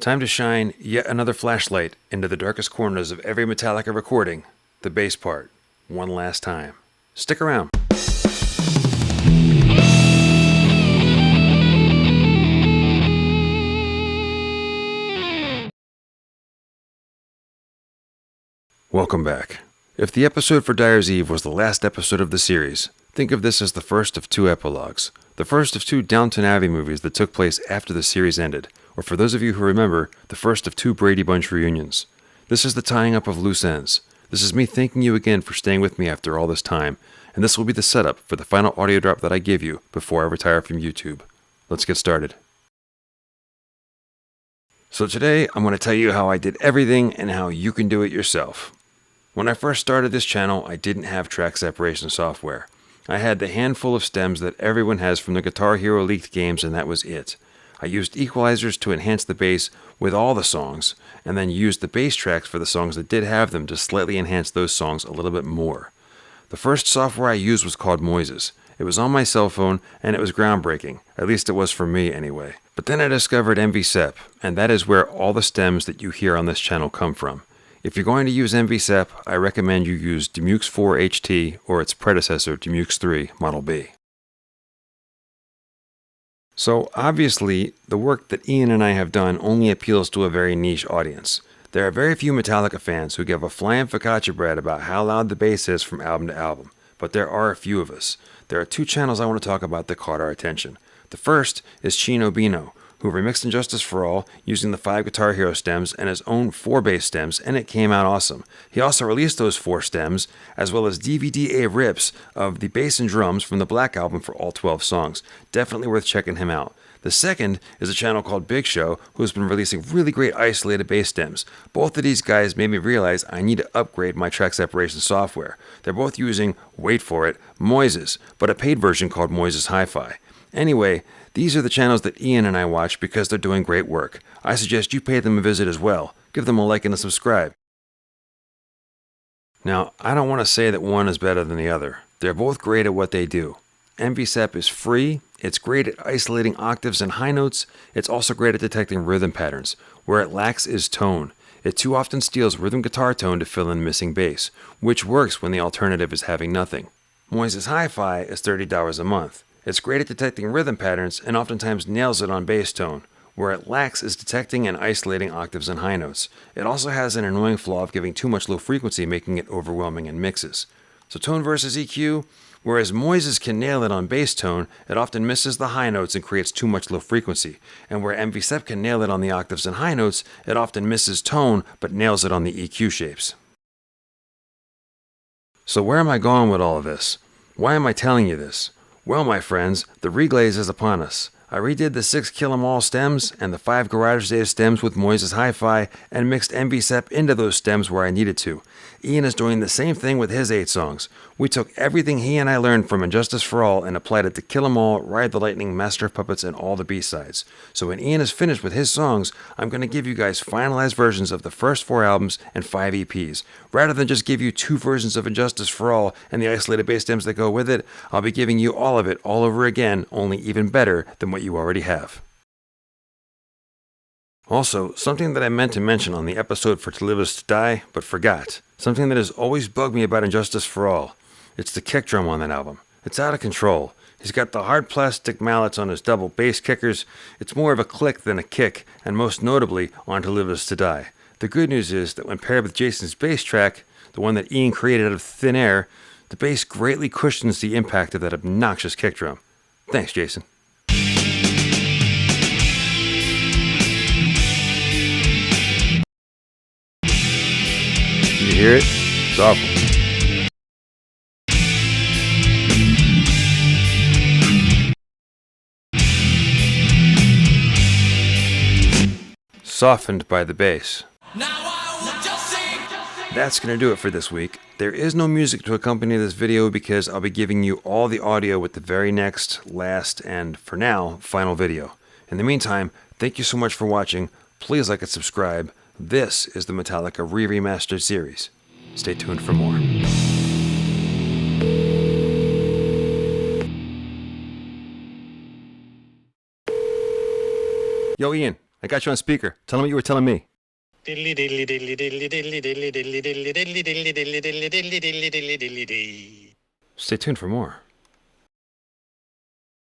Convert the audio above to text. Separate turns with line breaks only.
Time to shine yet another flashlight into the darkest corners of every Metallica recording, the bass part, one last time. Stick around. Welcome back. If the episode for Dyer's Eve was the last episode of the series, think of this as the first of two epilogues. The first of two Downton Abbey movies that took place after the series ended, or for those of you who remember, the first of two Brady Bunch reunions. This is the tying up of loose ends. This is me thanking you again for staying with me after all this time, and this will be the setup for the final audio drop that I give you before I retire from YouTube. Let's get started. So today, I'm going to tell you how I did everything and how you can do it yourself. When I first started this channel, I didn't have track separation software. I had the handful of stems that everyone has from the Guitar Hero leaked games, and that was it. I used equalizers to enhance the bass with all the songs, and then used the bass tracks for the songs that did have them to slightly enhance those songs a little bit more. The first software I used was called Moises. It was on my cell phone, and it was groundbreaking. At least it was for me anyway. But then I discovered MVSEP, and that is where all the stems that you hear on this channel come from. If you're going to use MVSEP, I recommend you use Demux 4 HT or its predecessor Demux 3 Model B. So obviously, the work that Ian and I have done only appeals to a very niche audience. There are very few Metallica fans who give a flying focaccia bread about how loud the bass is from album to album, but there are a few of us. There are two channels I want to talk about that caught our attention. The first is Chino Bino, who remixed Injustice for All using the 5 Guitar Hero stems and his own 4 bass stems, and it came out awesome. He also released those 4 stems, as well as DVD-A rips of the bass and drums from the Black Album for all 12 songs. Definitely worth checking him out. The second is a channel called Big Show, who's been releasing really great isolated bass stems. Both of these guys made me realize I need to upgrade my track separation software. They're both using, wait for it, Moises, but a paid version called Moises Hi-Fi. Anyway, these are the channels that Ian and I watch because they're doing great work. I suggest you pay them a visit as well. Give them a like and a subscribe. Now, I don't want to say that one is better than the other. They're both great at what they do. MVSEP is free, it's great at isolating octaves and high notes, it's also great at detecting rhythm patterns. Where it lacks is tone. It too often steals rhythm guitar tone to fill in missing bass, which works when the alternative is having nothing. Moises Hi-Fi is $30 a month. It's great at detecting rhythm patterns and oftentimes nails it on bass tone. Where it lacks is detecting and isolating octaves and high notes. It also has an annoying flaw of giving too much low frequency, making it overwhelming in mixes. So tone versus EQ, whereas Moises can nail it on bass tone, it often misses the high notes and creates too much low frequency. And where MVSEP can nail it on the octaves and high notes, it often misses tone but nails it on the EQ shapes. So where am I going with all of this? Why am I telling you this? Well, my friends, the Reglaze is upon us. I redid the 6 Kill 'Em All stems and the 5 Garage Days stems with Moises Hi-Fi and mixed MVSEP into those stems where I needed to. Ian is doing the same thing with his 8 songs. We took everything he and I learned from Injustice for All and applied it to Kill 'Em All, Ride the Lightning, Master of Puppets, and all the B-sides. So when Ian is finished with his songs, I'm going to give you guys finalized versions of the first 4 albums and 5 EPs. Rather than just give you 2 versions of Injustice for All and the isolated bass stems that go with it, I'll be giving you all of it all over again, only even better than what you already have. Also, something that I meant to mention on the episode for To Live Is To Die, but forgot. Something that has always bugged me about Injustice for All. It's the kick drum on that album. It's out of control. He's got the hard plastic mallets on his double bass kickers. It's more of a click than a kick, and most notably on To Live Is To Die. The good news is that when paired with Jason's bass track, the one that Ian created out of thin air, the bass greatly cushions the impact of that obnoxious kick drum. Thanks, Jason. You hear it? It's awful. Softened by the bass. That's going to do it for this week. There is no music to accompany this video because I'll be giving you all the audio with the very next, last, and for now, final video. In the meantime, thank you so much for watching. Please like and subscribe. This is the Metallica Re-Remastered series. Stay tuned for more. Yo, Ian, I got you on speaker. Tell him what you were telling me.
Diddly diddly diddly diddly diddly diddly diddly diddly diddly diddly diddly diddly diddly diddly diddly diddly.
Stay tuned for more.